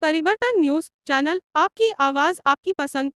परिवर्तन news channel, आपकी आवाज आपकी पसंद।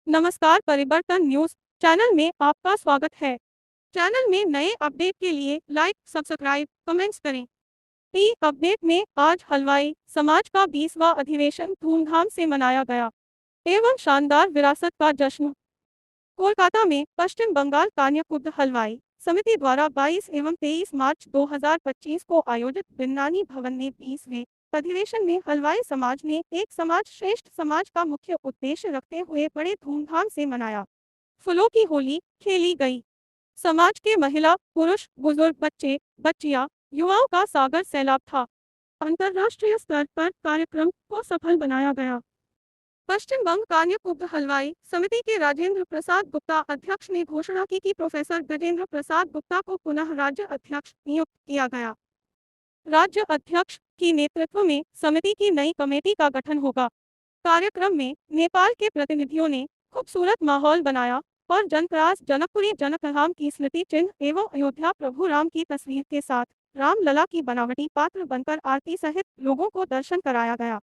नमस्कार, परिवर्तन न्यूज चैनल में आपका स्वागत है। चैनल में नए अपडेट के लिए लाइक, सब्सक्राइब, कमेंट्स करें। ई अपडेट में आज हलवाई समाज का 20वां अधिवेशन धूमधाम से मनाया गया एवं शानदार विरासत का जश्न। कोलकाता में पश्चिम बंगाल कान्याकुब्ज हलवाई समिति द्वारा 22 एवं 23 मार्च 2025 को आयोजित बिन्नानी भवन में 20वें अधिवेशन में हलवाई समाज ने एक समाज श्रेष्ठ समाज का मुख्य उद्देश्य रखते हुए बड़े धूमधाम से मनाया। फूलों की होली खेली गई। समाज के महिला, पुरुष, बुजुर्ग, बच्चे, बच्चियां, युवाओं का सागर सैलाब था। अंतर्राष्ट्रीय स्तर पर कार्यक्रम को सफल बनाया गया। पश्चिम बंग कान्याकुब्ज हलवाई समिति के राजेंद्र प्रसाद गुप्ता अध्यक्ष ने घोषणा की कि प्रोफेसर गजेंद्र प्रसाद गुप्ता को पुनः राज्य अध्यक्ष नियुक्त किया गया। राज्य अध्यक्ष की नेतृत्व में समिति की नई कमेटी का गठन होगा। कार्यक्रम में नेपाल के प्रतिनिधियों ने खूबसूरत माहौल बनाया और जनपरास जनकपुरी जनकराम की स्मृति चिन्ह एवं अयोध्या प्रभु राम की तस्वीर के साथ रामलला की बनावटी पात्र बनकर आरती सहित लोगों को दर्शन कराया गया।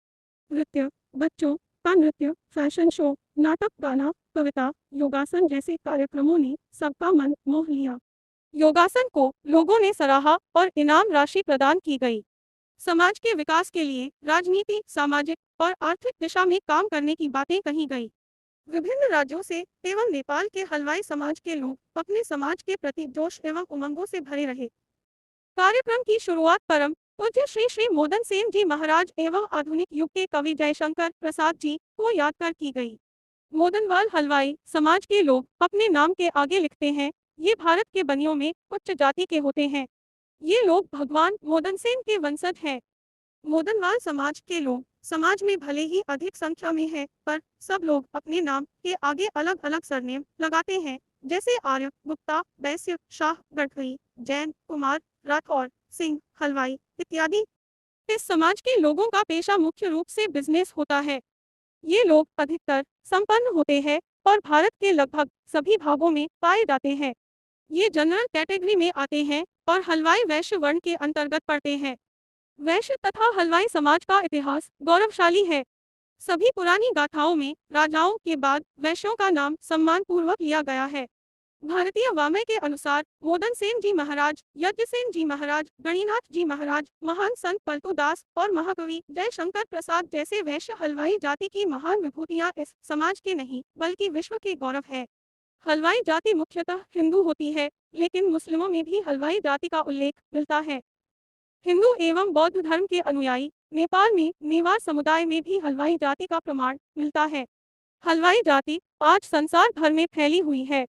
नृत्य, बच्चों का नृत्य, फैशन शो, नाटक, गाना, कविता, योगासन जैसे कार्यक्रमों ने सबका मन मोह लिया। योगासन को लोगों ने सराहा और इनाम राशि प्रदान की गई। समाज के विकास के लिए राजनीति, सामाजिक और आर्थिक दिशा में काम करने की बातें कही गई। विभिन्न राज्यों से एवं नेपाल के हलवाई समाज के लोग अपने समाज के प्रति जोश एवं उमंगों से भरे रहे। कार्यक्रम की शुरुआत परम पूज्य श्री श्री मोदन सेन जी महाराज एवं आधुनिक युग के कवि जयशंकर प्रसाद जी को याद कर की गई। मोदनवाल हलवाई समाज के लोग अपने नाम के आगे लिखते हैं, ये भारत के बनियों में उच्च जाति के होते हैं। ये लोग भगवान मोदन सेन के वंशज हैं। मोदनवाल समाज के लोग समाज में भले ही अधिक संख्या में है, पर सब लोग अपने नाम के आगे अलग अलग सरनेम लगाते हैं, जैसे आर्य, गुप्ता, वैश्य, शाह, गढ़करी, जैन, कुमार, राठौर, सिंह, हलवाई इत्यादि। इस समाज के लोगों का पेशा मुख्य रूप से बिजनेस होता है। ये लोग अधिकतर संपन्न होते हैं और भारत के लगभग सभी भागों में पाए जाते हैं। ये जनरल कैटेगरी में आते हैं और हलवाई वैश्य वर्ण के अंतर्गत पड़ते हैं। वैश्य तथा हलवाई समाज का इतिहास गौरवशाली है। सभी पुरानी गाथाओं में राजाओं के बाद वैश्यों का नाम सम्मान पूर्वक लिया गया है। भारतीय वामय के अनुसार मोदन सेन जी महाराज, यज्ञसेन जी महाराज, गणिनाथ जी महाराज, महान संत पलतुदास और महाकवि जयशंकर प्रसाद जैसे वैश्य हलवाई जाति की महान विभूतियां इस समाज के नहीं बल्कि विश्व के गौरव है। हलवाई जाति मुख्यतः हिंदू होती है, लेकिन मुस्लिमों में भी हलवाई जाति का उल्लेख मिलता है। हिंदू एवं बौद्ध धर्म के अनुयायी नेपाल में मेवाड़ समुदाय में भी हलवाई जाति का प्रमाण मिलता है। हलवाई जाति आज संसार भर में फैली हुई है।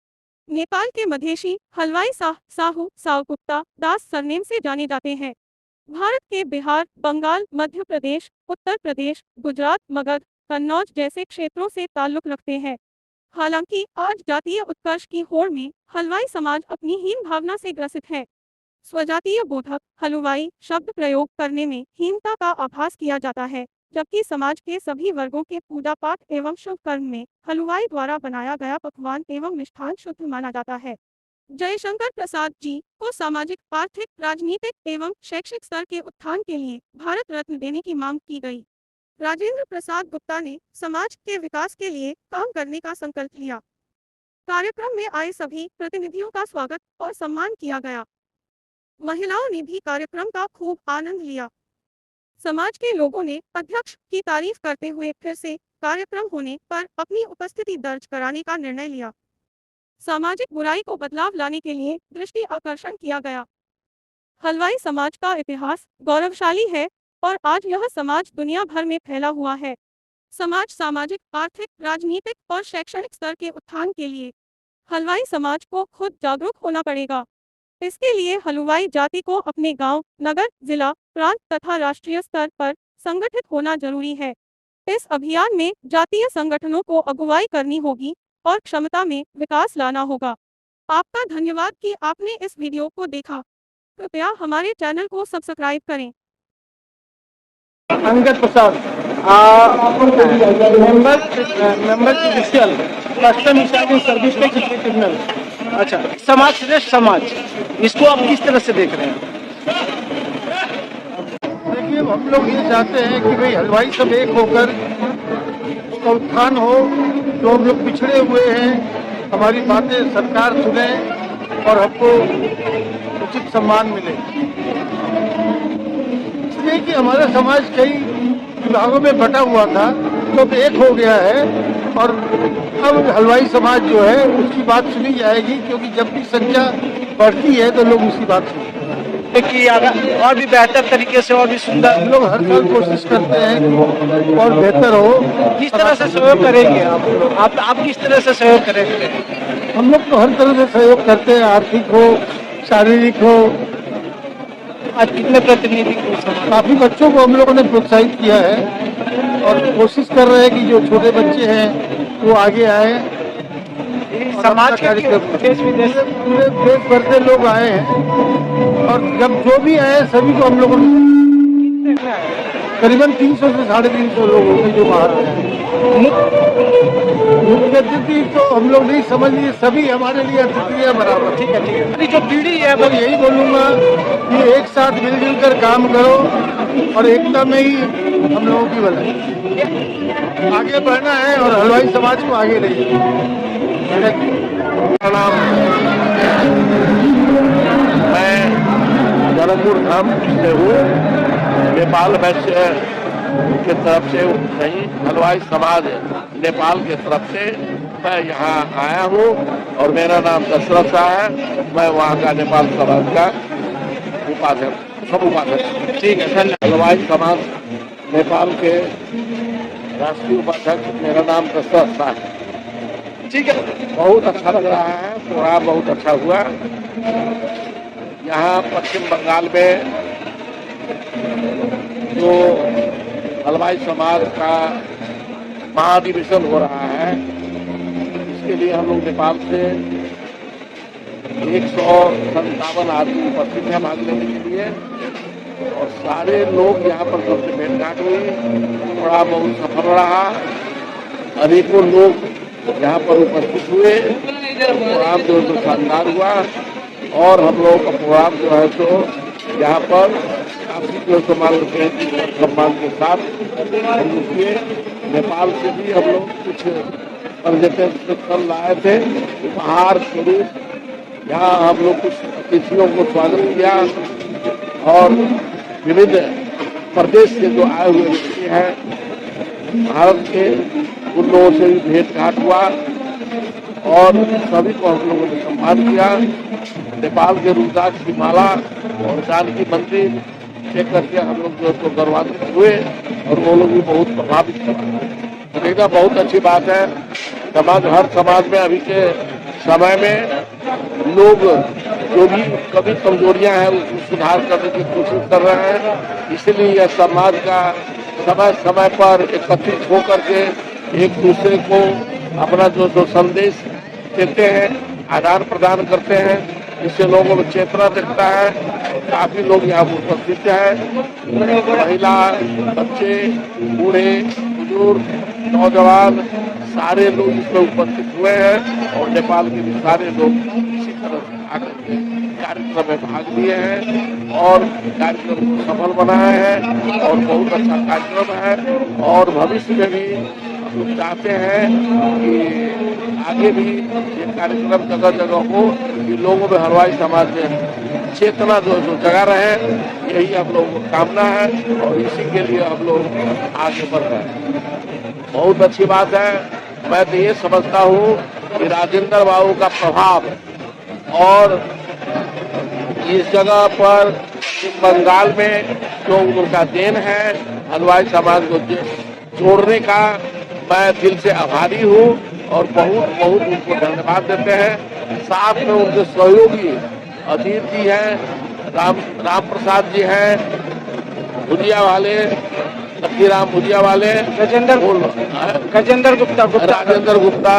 नेपाल के मधेशी हलवाई साह, साहू, सावगुप्ता, दास सरनेम से जाने जाते हैं। भारत के बिहार, बंगाल, मध्य प्रदेश, उत्तर प्रदेश, गुजरात, मगध, कन्नौज जैसे क्षेत्रों से ताल्लुक रखते हैं। हालांकि आज जातीय उत्कर्ष की होड़ में हलवाई समाज अपनी हीन भावना से ग्रसित है। स्वजातीय बोधक हलवाई शब्द प्रयोग करने में हीनता का आभास किया जाता है, जबकि समाज के सभी वर्गों के पूजा पाठ एवं शुभ कर्म में हलवाई द्वारा बनाया गया पकवान एवं मिष्ठान शुद्ध माना जाता है। जयशंकर प्रसाद जी को सामाजिक, आर्थिक, राजनीतिक एवं शैक्षिक स्तर के उत्थान के लिए भारत रत्न देने की मांग की गई। राजेंद्र प्रसाद गुप्ता ने समाज के विकास के लिए काम करने का संकल्प लिया। कार्यक्रम में आए सभी प्रतिनिधियों का स्वागत और सम्मान किया गया। महिलाओं ने भी कार्यक्रम का खूब आनंद लिया। समाज के लोगों ने अध्यक्ष की तारीफ करते हुए फिर से कार्यक्रम होने पर अपनी उपस्थिति दर्ज कराने का निर्णय लिया। सामाजिक बुराई को बदलाव लाने के लिए दृष्टि आकर्षण किया गया। हलवाई समाज का इतिहास गौरवशाली है और आज यह समाज दुनिया भर में फैला हुआ है। समाज सामाजिक, आर्थिक, राजनीतिक और शैक्षणिक स्तर के उत्थान के लिए हलवाई समाज को खुद जागरूक होना पड़ेगा। इसके लिए हलवाई जाति को अपने गांव, नगर, जिला, प्रांत तथा राष्ट्रीय स्तर पर संगठित होना जरूरी है। इस अभियान में जातीय संगठनों को अगुवाई करनी होगी और क्षमता में विकास लाना होगा। आपका धन्यवाद कि आपने इस वीडियो को देखा। कृपया हमारे चैनल को सब्सक्राइब करें। Angad Prasad, member judicial custom incharge service tax tribunal. अच्छा, समाज श्रेष्ठ समाज, इसको आप किस तरह से देख रहे हैं? देखिए, हम लोग ये चाहते हैं कि भाई हलवाई सब एक होकर उसका उत्थान हो, जो हम लोग पिछड़े हुए हैं, हमारी बातें सरकार सुने और हमको उचित सम्मान मिले। इसलिए कि हमारा समाज कई विभागों में बटा हुआ था, तो अब एक हो गया है और अब हलवाई समाज जो है उसकी बात सुनी जाएगी, क्योंकि जब भी संख्या बढ़ती है तो लोग उसकी बात सुनते हैं। कि और भी बेहतर तरीके से और भी सुंदर हम लोग हर साल कोशिश करते हैं कि और बेहतर हो। किस तरह से सहयोग करेंगे आप किस तरह से सहयोग करेंगे? हम लोग तो हर तरह से सहयोग करते हैं, आर्थिक हो, शारीरिक हो। आज कितने प्रतिनिधि काफी बच्चों को हम लोगों ने प्रोत्साहित किया है और कोशिश कर रहे हैं कि जो छोटे बच्चे हैं वो आगे आए। समाज के देश विदेश पूरे देश भर से लोग आए हैं और जब जो भी आए सभी को हम लोगों ने करीबन 300 से 350 लोग होंगे जो बाहर आए हैं। मुख्य अतिथि तो हम लोग नहीं समझ लिए, सभी हमारे लिए अतिथि है बराबर। ठीक है। जो पीढ़ी है तो यही बोलूंगा कि एक साथ मिलजुल कर काम करो और एकता में ही हम लोगों की भलाई। आगे बढ़ना है और हलवाई समाज को आगे ले जाना। मैं जनकपुर धाम से हूँ। नेपाल वैश्य की तरफ से नहीं, हलवाई समाज नेपाल की तरफ से मैं यहाँ आया हूँ और मेरा नाम दशरथ शाह है। मैं वहाँ का नेपाल समाज का उपाध्यक्ष, सब उपाध्यक्ष। ठीक है, धन्यवाद। हलवाई समाज नेपाल के राष्ट्रीय उपाध्यक्ष, मेरा नाम दशरथ शाह है। ठीक है, बहुत अच्छा लग रहा है, प्रोग्राम बहुत अच्छा हुआ। यहाँ पश्चिम बंगाल में जो हलवाई समाज का महाधिवेशन हो रहा है, इसके लिए हम लोग नेपाल से 157 आदमी उपस्थित हैं भाग लेने के लिए और सारे लोग यहाँ पर सबसे भेंटघाट हुई। बड़ा बहुत सफल रहा, अनेकों लोग यहाँ पर उपस्थित हुए। प्रोग्राम जो है शानदार हुआ और हम लोगों का प्रोग्राम जो है तो यहाँ पर काफी जो सम्मान के साथ हम किए। नेपाल से भी हम लोग कुछ पर्यटन लाए थे उपहार स्वरूप। यहाँ हम लोग कुछ अतिथियों को स्वागत किया और विविध प्रदेश से जो आए हुए व्यक्ति हैं भारत के, उन लोगों से भी भेंट घाट हुआ और सभी को हम लोगों ने सम्मान किया। नेपाल के रुद्राक्ष की माला और जानकी मंदिर देख करके हम लोग जो तो गौरवान्वित हुए और वो लोग भी बहुत प्रभावित हुए। देखना बहुत अच्छी बात है। समाज, हर समाज में अभी के समय में लोग जो भी कभी कमजोरियां हैं उसको सुधार करने की कोशिश कर रहे हैं। इसलिए यह समाज का समय समय पर एकत्रित होकर के एक दूसरे को अपना जो संदेश देते हैं, आदान प्रदान करते हैं, इससे लोगों में चेतना दिखता है। काफी लोग यहाँ उपस्थित हैं, महिला, बच्चे, बूढ़े, बुजुर्ग, नौजवान, सारे लोग इसमें उपस्थित हुए हैं और नेपाल के भी सारे लोग इसी तरह से आकर के कार्यक्रम में भाग लिए हैं और कार्यक्रम को सफल बनाए हैं और बहुत अच्छा कार्यक्रम है। और भविष्य में भी हम लोग चाहते हैं कि आगे भी ये कार्यक्रम जगह जगह हो, कि लोगों में हलवाई समाज में चेतना जो जगा रहे, यही हम लोगों को कामना है और इसी के लिए हम लोग आगे बढ़ रहे हैं। बहुत अच्छी बात है। मैं तो ये समझता हूँ कि राजेंद्र बाबू का प्रभाव और इस जगह पर बंगाल में जो उनका देन है हलवाई समाज को जोड़ने का, मैं दिल से आभारी हूँ और बहुत बहुत उनको धन्यवाद देते हैं। साथ में उनके सहयोगी अजीत जी हैं, राम प्रसाद जी हैं, भुजिया वाले, लक्कीराम भुजिया वाले, राजेंद्र गुप्ता,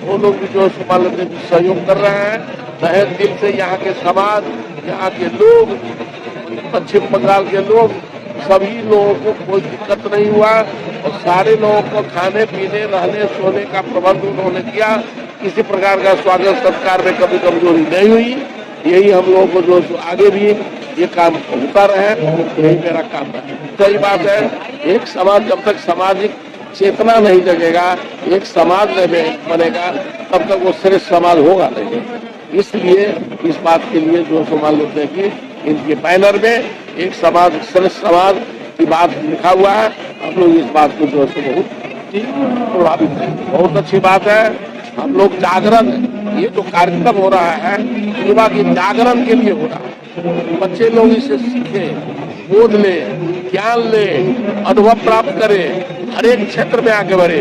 वो लोग भी जो सहयोग कर रहे हैं। तहे दिल से यहाँ के समाज, यहाँ के लोग, पश्चिम बंगाल के लोग, सभी लोगों को कोई दिक्कत नहीं हुआ और सारे लोगों को खाने पीने, रहने सोने का प्रबंध उन्होंने किया। किसी प्रकार का स्वागत सत्कार में कभी कमजोरी नहीं हुई। यही हम लोगों को जो आगे भी ये काम होता रहे, यही मेरा काम है। सही बात है, एक समाज जब तक सामाजिक चेतना नहीं जगेगा, एक समाज नहीं बनेगा, तब तक वो श्रेष्ठ समाज होगा नहीं। इसलिए इस बात के लिए जो मान लेते हैं कि इनके बैनर में एक समाज श्रेष्ठ समाज की बात लिखा हुआ है। हम लोग इस बात को जो है बहुत प्रभावित है, बहुत अच्छी बात है। हम लोग जागरण, ये जो कार्यक्रम हो रहा है युवा के जागरण के लिए हो रहा है। बच्चे लोग इसे सीखे, बोध ले, ज्ञान ले, अनुभव प्राप्त करे, हर एक क्षेत्र में आगे बढ़े,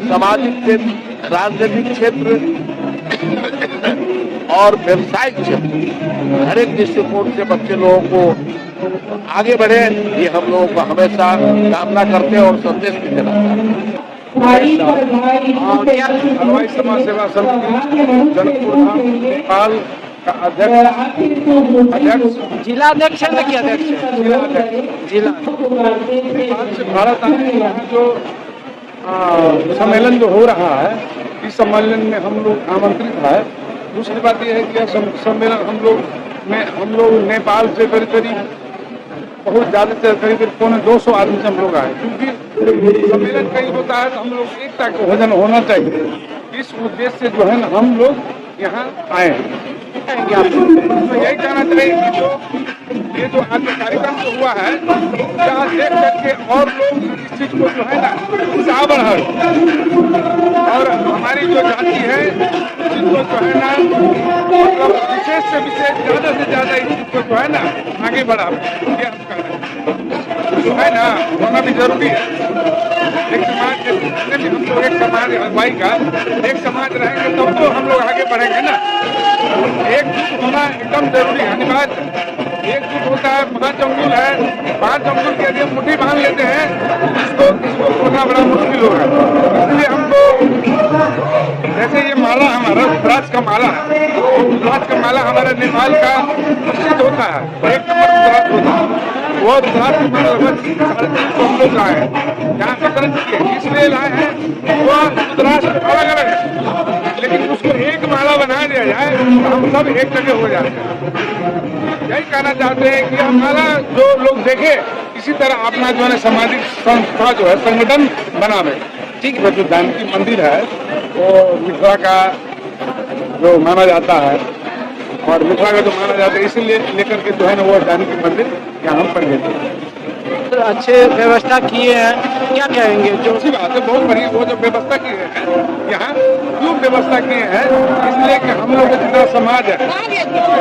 सामाजिक क्षेत्र, राजनीतिक क्षेत्र और व्यवसायिक क्षेत्र, हर एक दृष्टिकोण से बच्चे लोगों को आगे बढ़े, ये हम लोगों को हमेशा कामना करते हैं और संदेश भी देना चाहते हैं। हलवाई समाज सेवा समिति जनकपुर धाम नेपाल का अध्यक्ष जिला अध्यक्ष है कि अध्यक्ष है? जिला अध्यक्ष जिला नेपाल से भारत आने का जो सम्मेलन जो हो रहा है, इस सम्मेलन में हम लोग आमंत्रित है। दूसरी बात यह है कि यह सम्मेलन हम लोग नेपाल से करीब बहुत ज्यादा से करीब 200 आदमी से हम लोग आए, क्योंकि सम्मेलन कहीं होता है तो हम लोग एकता का भोजन होना चाहिए। इस उद्देश्य से जो है ना हम लोग यहाँ आए हैं। तो यही कहना चाहिए कि ये जो आज कार्यक्रम जो हुआ है, यहाँ देख करके और लोग इस चीज को जो है ना उत्साह बढ़ाए और हमारी जो जाति है जिसको जो है ना मतलब विशेष से विशेष ज्यादा से ज्यादा इस चीज को जो है ना आगे बढ़ा, ये हम कर रहे हैं। जो है ना होना भी जरूरी है। एक समाज हम लोग एक समाज हलवाई का एक समाज रहेंगे तब तो हम लोग आगे बढ़ेंगे ना। एकजुट होना एकदम जरूरी है, अनिवार्य। एकजुट होता है, 5 अंगुल है, 5 अंगुल के लिए मुट्ठी बांध लेते हैं, इसको खोलना बड़ा मुश्किल हो रहा है। इसलिए हमको जैसे ये माला हमारा रुद्राक्ष का माला है, रुद्राक्ष का माला हमारे नेपाल का प्रसिद्ध होता है, 1 नंबर रुद्राक्ष होता है। वो रुद्राक्ष लगभग 350 हम लोग लाए हैं, यहाँ वितरण किए। इसलिए लाए हैं वो रुद्राक्ष अलग अलग है, लेकिन उसको एक माला बना दिया जाए तो हम सब एक जगह हो जाते हैं। यही कहना चाहते हैं कि हमारा जो लोग देखे इसी तरह अपना जो है सामाजिक संस्था जो है संगठन बनावे। ठीक है, जो जानकी मंदिर है वो मिथिला का जो माना जाता है और मिथिला का जो माना जाता है, इसीलिए लेकर के जो है ना वो जानकी मंदिर यहाँ हम पर लेते हैं। अच्छे व्यवस्था किए हैं, क्या कहेंगे? जो अच्छी बात है, बहुत बढ़िया। वो जो व्यवस्था की है यहाँ क्यों व्यवस्था की है, इसलिए कि हम लोग जितना समाज है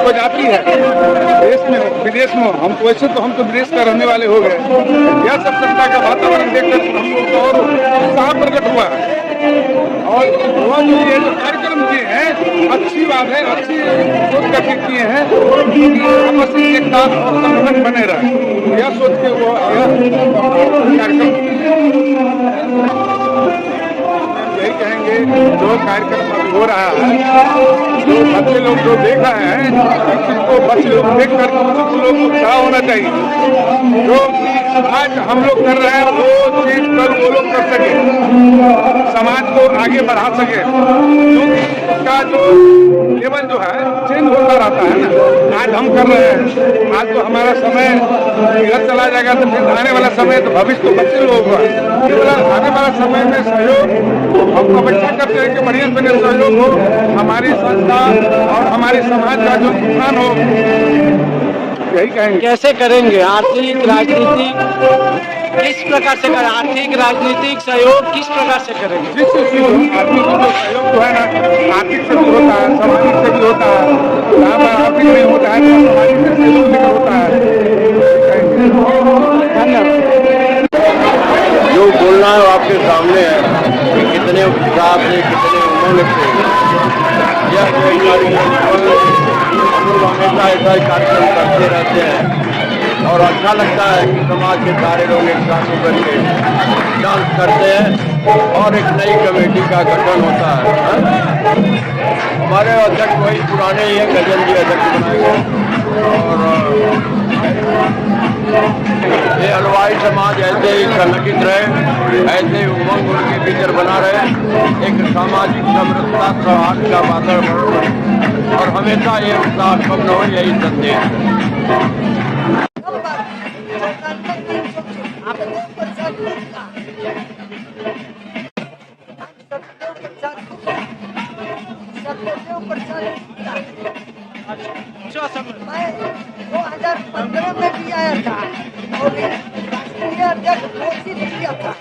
वो जाति है, देश में हो विदेश में हो, हम तो वैसे तो हम तो विदेश का रहने वाले हो गए। यह सब सत्ता का वातावरण देखकर हम लोग को और उत्साह प्रकट हुआ है। और वो जो ये जो कार्यक्रम किए हैं अच्छी बात है, अच्छी सोच करके किए हैं कि आपस में एकता और संगठन बने रहे, यह सोच के वो कार्यक्रम। यही कहेंगे जो कार्यक्रम अभी हो रहा है, जो बच्चे लोग जो देख रहे हैं, इसको बच्चे लोग देख कर कुछ लोग उत्साह होना चाहिए। जो आज हम लोग कर रहे हैं वो चीज कल वो लोग कर सके, समाज को आगे बढ़ा सके, क्योंकि उसका जो लेवल जो है चेंज होता रहता है ना। आज हम कर रहे हैं, आज तो हमारा समय इधर चला जाएगा तो फिर आने वाला समय तो भविष्य तो बच्चे लोगों का, फिर आने वाला समय में सहयोग हम अपेक्षा करते हैं कि बढ़िया से सहयोग हो, हमारी संस्था और हमारे समाज का जो उत्थान हो। यही कहेंगे। कैसे करेंगे? आर्थिक राजनीतिक किस प्रकार से करें? आर्थिक राजनीतिक सहयोग किस प्रकार से करेंगे? जिस आर्थिक जो सहयोग जो है ना, आर्थिक से भी होता है, सामाजिक से भी होता है। जहाँ पर आर्थिक नहीं होता है तो सामाजिक से सहयोग भी होता है। जो बोलना है वो आपके सामने है कि कितने उत्साह से, कितने उमंग से यह कोई कार्यक्रम हम लोग हमेशा ऐसा कार्यक्रम करते रहते हैं और अच्छा लगता है कि समाज के सारे लोग एक साथ होकर के डांस करते हैं और एक नई कमेटी का गठन होता है। हमारे अध्यक्ष वही पुराने ही हैं, गजन जी अध्यक्ष बनाए गए और ये हलवाई समाज ऐसे ही संगठित रहे, ऐसे ही उमंग उनके भीतर बना रहे, एक सामाजिक समरसता सौहार्द का वातावरण और हमेशा ये उत्साह कम न हो, यही संदेश। सत्यदेव प्रसाद अच्छा समय मैं 2015 में भी आया था और राष्ट्रीय अध्यक्ष घोषित किया था।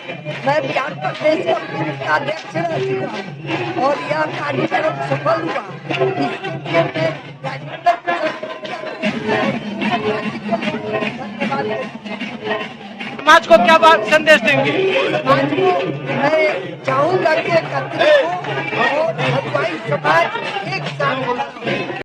मैं बिहार प्रदेश कमेटी का अध्यक्ष रह चुका और यह कार्यक्रम सफल हुआ। इसके लिए मैं राजेंद्र धन्यवाद समाज को क्या बात संदेश देंगे? समाज को मैं चाहूंगा कि एकत्रित हो और हलवाई समाज एक साथ